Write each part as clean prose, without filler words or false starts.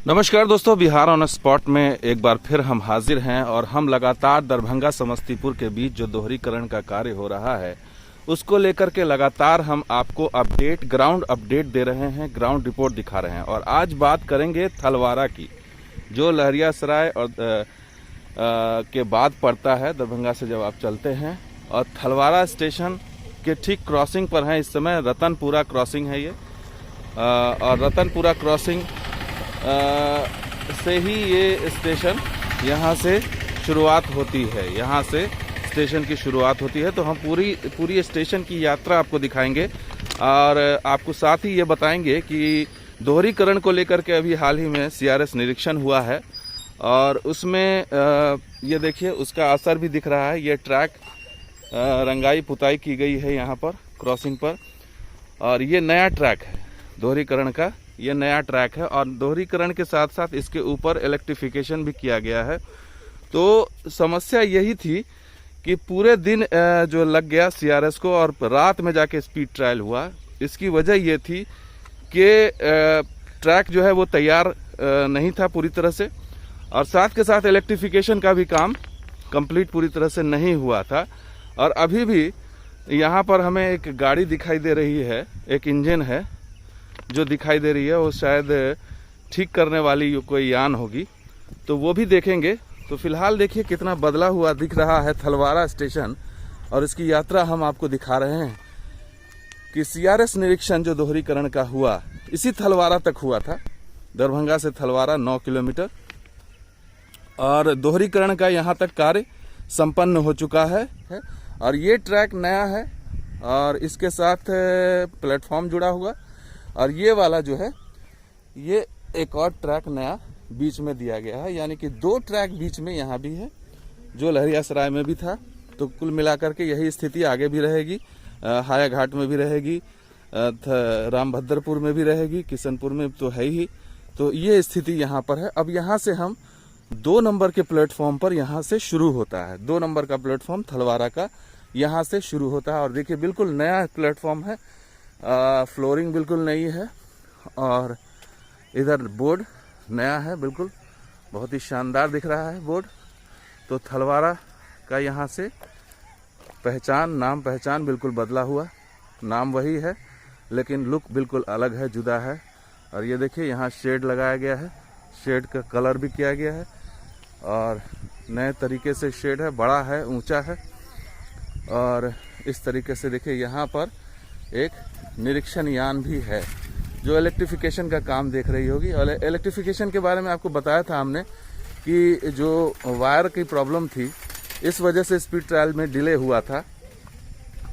नमस्कार दोस्तों, Bihar on spot में एक बार फिर हम हाजिर हैं और हम लगातार दरभंगा समस्तीपुर के बीच जो दोहरीकरण का कार्य हो रहा है उसको लेकर के लगातार हम आपको ग्राउंड अपडेट दे रहे हैं, ग्राउंड रिपोर्ट दिखा रहे हैं। और आज बात करेंगे थलवारा की, जो लहरियासराय और के बाद पड़ता है दरभंगा से जब आप चलते हैं। और थलवारा स्टेशन के ठीक क्रॉसिंग पर है इस समय, रतनपुरा क्रॉसिंग है ये। और रतनपुरा क्रॉसिंग से ही ये स्टेशन यहाँ से शुरुआत होती है, यहाँ से स्टेशन की शुरुआत होती है। तो हम पूरी स्टेशन की यात्रा आपको दिखाएंगे और आपको साथ ही ये बताएंगे कि दोहरीकरण को लेकर के अभी हाल ही में सीआरएस निरीक्षण हुआ है और उसमें ये देखिए उसका असर भी दिख रहा है। ये ट्रैक रंगाई पुताई की गई है यहाँ पर क्रॉसिंग पर, और ये नया ट्रैक है दोहरीकरण का, ये नया ट्रैक है। और दोहरीकरण के साथ साथ इसके ऊपर इलेक्ट्रिफिकेशन भी किया गया है। तो समस्या यही थी कि पूरे दिन जो लग गया सीआरएस को और रात में जाके स्पीड ट्रायल हुआ। इसकी वजह ये थी कि ट्रैक जो है वो तैयार नहीं था पूरी तरह से, और साथ के साथ इलेक्ट्रिफिकेशन का भी काम कंप्लीट पूरी तरह से नहीं हुआ था। और अभी भी यहाँ पर हमें एक गाड़ी दिखाई दे रही है, एक इंजन है जो दिखाई दे रही है, वो शायद ठीक करने वाली कोई यान होगी, तो वो भी देखेंगे। तो फिलहाल देखिए कितना बदला हुआ दिख रहा है थलवारा स्टेशन, और इसकी यात्रा हम आपको दिखा रहे हैं कि सीआरएस निरीक्षण जो दोहरीकरण का हुआ इसी थलवारा तक हुआ था। दरभंगा से थलवारा 9 किलोमीटर, और दोहरीकरण का यहाँ तक कार्य संपन्न हो चुका है। और ये ट्रैक नया है और इसके साथ प्लेटफॉर्म जुड़ा हुआ, और ये वाला जो है ये एक और ट्रैक नया बीच में दिया गया है, यानी कि 2 ट्रैक बीच में यहाँ भी है जो लहरियासराय में भी था। तो कुल मिलाकर के यही स्थिति आगे भी रहेगी, हाया घाट में भी रहेगी, रामभद्रपुर में भी रहेगी, किशनपुर में तो है ही। तो ये स्थिति यहाँ पर है। अब यहाँ से हम 2 नंबर के प्लेटफॉर्म पर यहाँ से शुरू होता है, 2 नंबर का प्लेटफॉर्म थलवारा का यहाँ से शुरू होता है। और देखिए बिल्कुल नया प्लेटफॉर्म है, फ्लोरिंग बिल्कुल नई है, और इधर बोर्ड नया है, बिल्कुल बहुत ही शानदार दिख रहा है बोर्ड। तो थलवारा का यहाँ से नाम पहचान बिल्कुल बदला हुआ, नाम वही है लेकिन लुक बिल्कुल अलग है, जुदा है। और ये देखिए यहाँ शेड लगाया गया है, शेड का कलर भी किया गया है और नए तरीके से शेड है, बड़ा है, ऊंचा है। और इस तरीके से देखिए यहाँ पर एक निरीक्षण यान भी है जो इलेक्ट्रिफिकेशन का काम देख रही होगी। और इलेक्ट्रिफिकेशन के बारे में आपको बताया था हमने कि जो वायर की प्रॉब्लम थी इस वजह से स्पीड ट्रायल में डिले हुआ था,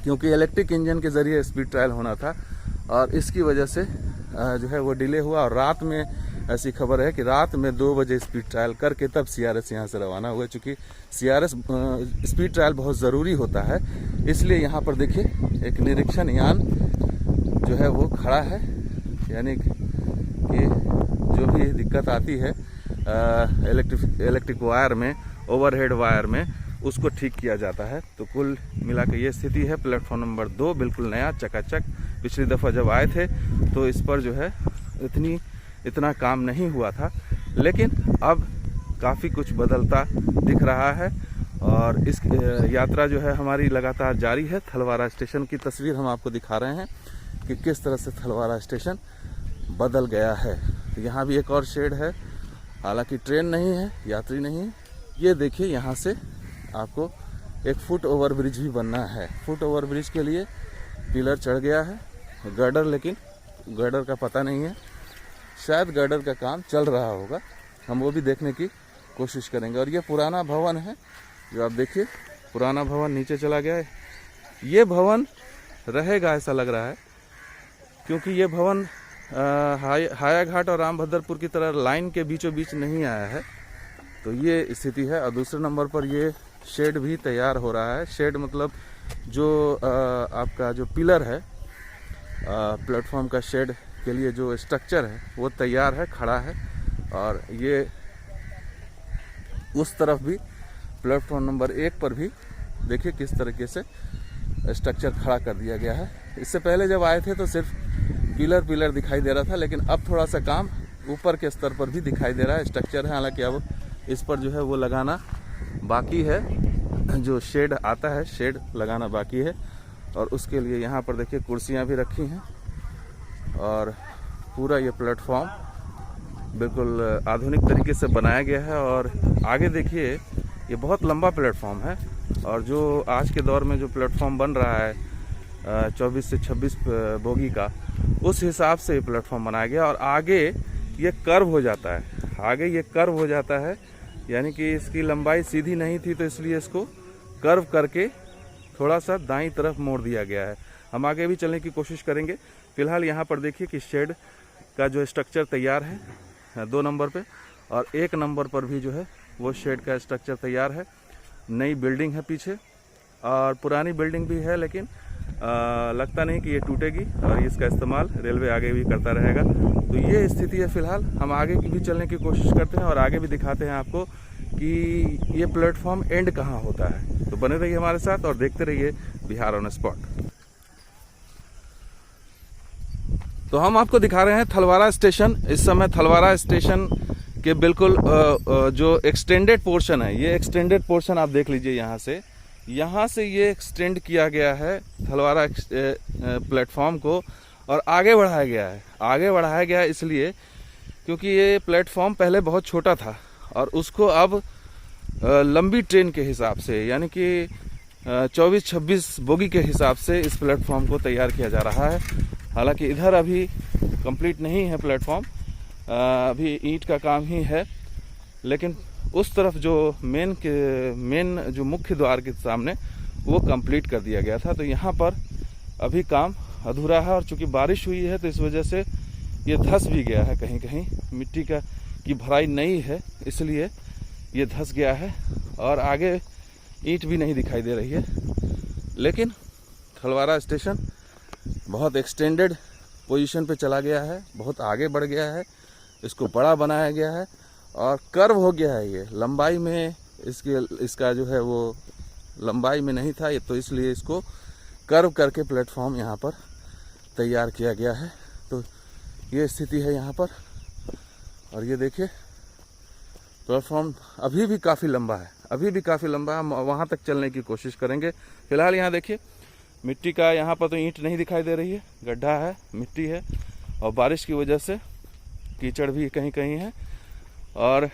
क्योंकि इलेक्ट्रिक इंजन के ज़रिए स्पीड ट्रायल होना था, और इसकी वजह से जो है वो डिले हुआ। और रात में ऐसी खबर है कि रात में 2 बजे स्पीड ट्रायल करके तब सीआरएस यहाँ से रवाना हुआ। चूँकि सीआरएस स्पीड ट्रायल बहुत ज़रूरी होता है, इसलिए यहाँ पर देखिए एक निरीक्षण यान जो है वो खड़ा है, यानी कि जो भी दिक्कत आती है इलेक्ट्रिक वायर में, ओवरहेड वायर में, उसको ठीक किया जाता है। तो कुल मिला के ये स्थिति है। प्लेटफॉर्म नंबर 2 बिल्कुल नया चकाचक। पिछली दफ़ा जब आए थे तो इस पर जो है इतना काम नहीं हुआ था, लेकिन अब काफ़ी कुछ बदलता दिख रहा है। और इस यात्रा जो है हमारी लगातार जारी है। थलवारा स्टेशन की तस्वीर हम आपको दिखा रहे हैं कि किस तरह से थलवारा स्टेशन बदल गया है। तो यहाँ भी एक और शेड है, हालांकि ट्रेन नहीं है, यात्री नहीं है। ये देखिए यहाँ से आपको एक फुट ओवर ब्रिज भी बनना है। फुट ओवर ब्रिज के लिए पिलर चढ़ गया है, गर्डर, लेकिन गर्डर का पता नहीं है, शायद गर्डर का काम चल रहा होगा, हम वो भी देखने की कोशिश करेंगे। और ये पुराना भवन है जो आप देखिए, पुराना भवन नीचे चला गया है। ये भवन रहेगा ऐसा लग रहा है, क्योंकि ये भवन हाया घाट और रामभद्रपुर की तरह लाइन के बीचों बीच नहीं आया है। तो ये स्थिति है। और दूसरे नंबर पर ये शेड भी तैयार हो रहा है। शेड मतलब जो आपका जो पिलर है, प्लेटफॉर्म का शेड के लिए जो स्ट्रक्चर है वो तैयार है, खड़ा है। और ये उस तरफ भी प्लेटफॉर्म नंबर 1 पर भी देखिए किस तरीके से स्ट्रक्चर खड़ा कर दिया गया है। इससे पहले जब आए थे तो सिर्फ पिलर दिखाई दे रहा था, लेकिन अब थोड़ा सा काम ऊपर के स्तर पर भी दिखाई दे रहा है स्ट्रक्चर है। हालांकि अब इस पर जो है वो लगाना बाकी है, जो शेड आता है शेड लगाना बाकी है। और उसके लिए यहाँ पर देखिए कुर्सियाँ भी रखी हैं और पूरा ये प्लेटफॉर्म बिल्कुल आधुनिक तरीके से बनाया गया है। और आगे देखिए ये बहुत लंबा प्लेटफॉर्म है और जो आज के दौर में जो प्लेटफॉर्म बन रहा है 24 से 26 बोगी का, उस हिसाब से ये प्लेटफॉर्म बनाया गया। और आगे ये कर्व हो जाता है, आगे ये कर्व हो जाता है, यानी कि इसकी लंबाई सीधी नहीं थी तो इसलिए इसको कर्व करके थोड़ा सा दाईं तरफ मोड़ दिया गया है। हम आगे भी चलने की कोशिश करेंगे। फिलहाल यहाँ पर देखिए कि शेड का जो स्ट्रक्चर तैयार है 2 नंबर पे, और 1 नंबर पर भी जो है वो शेड का स्ट्रक्चर तैयार है। नई बिल्डिंग है पीछे और पुरानी बिल्डिंग भी है, लेकिन लगता नहीं कि ये टूटेगी और इसका इस्तेमाल रेलवे आगे भी करता रहेगा। तो ये स्थिति है फिलहाल। हम आगे की भी चलने की कोशिश करते हैं और आगे भी दिखाते हैं आपको कि ये प्लेटफॉर्म एंड कहाँ होता है। तो बने रहिए हमारे साथ और देखते रहिए बिहार ऑन स्पॉट। तो हम आपको दिखा रहे हैं थलवारा स्टेशन। इस समय थलवारा स्टेशन के बिल्कुल जो एक्सटेंडेड पोर्शन है, ये एक्सटेंडेड पोर्शन आप देख लीजिए। यहाँ से ये एक्सटेंड किया गया है थलवारा प्लेटफॉर्म को और आगे बढ़ाया गया है। आगे बढ़ाया गया है इसलिए क्योंकि ये प्लेटफॉर्म पहले बहुत छोटा था और उसको अब लंबी ट्रेन के हिसाब से, यानी कि 24-26 बोगी के हिसाब से इस प्लेटफॉर्म को तैयार किया जा रहा है। हालांकि इधर अभी कंप्लीट नहीं है प्लेटफॉर्म, अभी ईंट का काम ही है, लेकिन उस तरफ जो मेन जो मुख्य द्वार के सामने वो कंप्लीट कर दिया गया था। तो यहाँ पर अभी काम अधूरा है और चूंकि बारिश हुई है तो इस वजह से ये धंस भी गया है। कहीं कहीं मिट्टी की भराई नहीं है इसलिए ये धंस गया है और आगे ईंट भी नहीं दिखाई दे रही है। लेकिन थलवारा स्टेशन बहुत एक्सटेंडेड पोजीशन पे चला गया है, बहुत आगे बढ़ गया है, इसको बड़ा बनाया गया है और कर्व हो गया है। ये लंबाई में इसका जो है वो लंबाई में नहीं था, ये तो इसलिए इसको कर्व करके प्लेटफॉर्म यहाँ पर तैयार किया गया है। तो ये स्थिति है यहाँ पर। और ये देखिए प्लेटफॉर्म अभी भी काफ़ी लंबा है, अभी भी काफ़ी लंबा है। हम वहाँ तक चलने की कोशिश करेंगे। फिलहाल यहाँ देखिए मिट्टी का, यहाँ पर तो ईंट नहीं दिखाई दे रही है, गड्ढा है, मिट्टी है और बारिश की वजह से कीचड़ भी कहीं कहीं है। और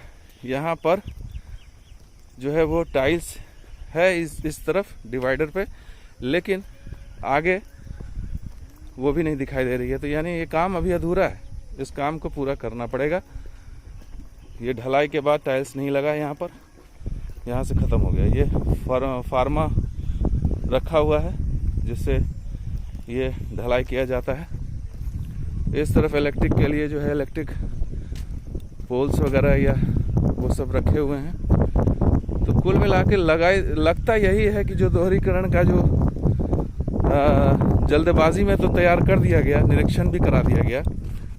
यहाँ पर जो है वो टाइल्स है इस तरफ डिवाइडर पे, लेकिन आगे वो भी नहीं दिखाई दे रही है। तो यानी ये काम अभी अधूरा है, इस काम को पूरा करना पड़ेगा। ये ढलाई के बाद टाइल्स नहीं लगा यहाँ पर, यहाँ से ख़त्म हो गया। ये फार्मा रखा हुआ है जिससे ये ढलाई किया जाता है। इस तरफ इलेक्ट्रिक के लिए जो है इलेक्ट्रिक पोल्स वगैरह या वो सब रखे हुए हैं। तो कुल मिला के लगता यही है कि जो दोहरीकरण का जो जल्दबाजी में तो तैयार कर दिया गया, निरीक्षण भी करा दिया गया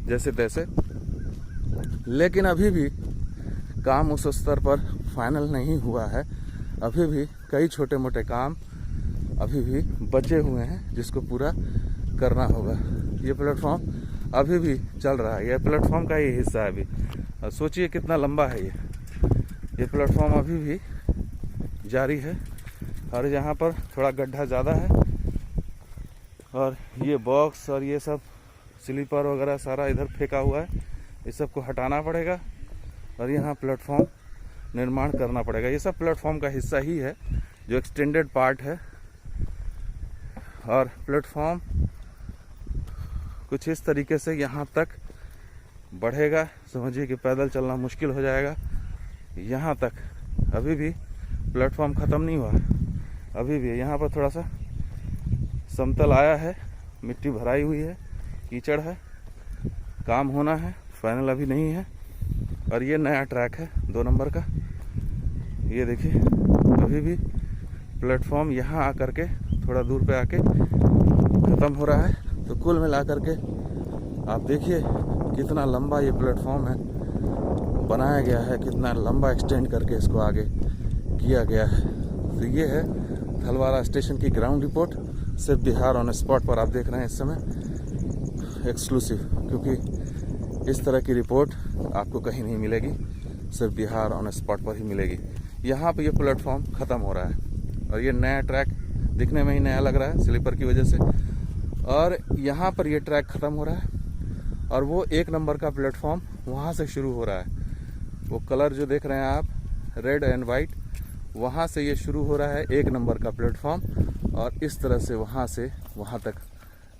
जैसे तैसे, लेकिन अभी भी काम उस स्तर पर फाइनल नहीं हुआ है। अभी भी कई छोटे मोटे काम अभी भी बचे हुए हैं जिसको पूरा करना होगा। ये प्लेटफॉर्म अभी भी चल रहा है, ये प्लेटफॉर्म का ही हिस्सा है अभी। सोचिए कितना लंबा है ये प्लेटफॉर्म अभी भी जारी है। और यहाँ पर थोड़ा गड्ढा ज़्यादा है और ये बॉक्स और ये सब स्लीपर वगैरह सारा इधर फेंका हुआ है, इस सब को हटाना पड़ेगा और यहाँ प्लेटफॉर्म निर्माण करना पड़ेगा। ये सब प्लेटफॉर्म का हिस्सा ही है जो एक्सटेंडेड पार्ट है। और प्लेटफॉर्म कुछ इस तरीके से यहाँ तक बढ़ेगा, समझिए कि पैदल चलना मुश्किल हो जाएगा। यहाँ तक अभी भी प्लेटफॉर्म ख़त्म नहीं हुआ, अभी भी यहाँ पर थोड़ा सा समतल आया है, मिट्टी भराई हुई है, कीचड़ है, काम होना है, फाइनल अभी नहीं है। और ये नया ट्रैक है 2 नंबर का। ये देखिए अभी भी प्लेटफॉर्म यहाँ आकर के थोड़ा दूर पे आके ख़त्म हो रहा है। तो कुल मिला करके आप देखिए कितना लंबा ये प्लेटफॉर्म है, बनाया गया है, कितना लंबा एक्सटेंड करके इसको आगे किया गया है। तो ये है थलवारा स्टेशन की ग्राउंड रिपोर्ट, सिर्फ बिहार ऑन स्पॉट पर आप देख रहे हैं इस समय, एक्सक्लूसिव, क्योंकि इस तरह की रिपोर्ट आपको कहीं नहीं मिलेगी, सिर्फ बिहार ऑन स्पॉट पर ही मिलेगी। यहाँ पे ये प्लेटफॉर्म ख़त्म हो रहा है और ये नया ट्रैक दिखने में ही नया लग रहा है स्लीपर की वजह से, और यहाँ पर ये ट्रैक ख़त्म हो रहा है और वो 1 नंबर का प्लेटफॉर्म वहाँ से शुरू हो रहा है। वो कलर जो देख रहे हैं आप, रेड एंड वाइट, वहाँ से ये शुरू हो रहा है 1 नंबर का प्लेटफॉर्म और इस तरह से वहाँ से वहाँ तक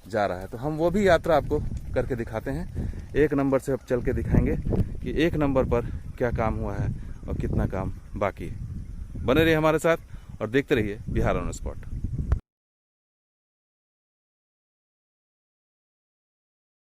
जा रहा है। तो हम वो भी यात्रा आपको करके दिखाते हैं। 1 नंबर से अब चल के दिखाएंगे कि 1 नंबर पर क्या काम हुआ है और कितना काम बाकी है। बने रहिए हमारे साथ और देखते रहिए बिहार ऑन स्पॉट।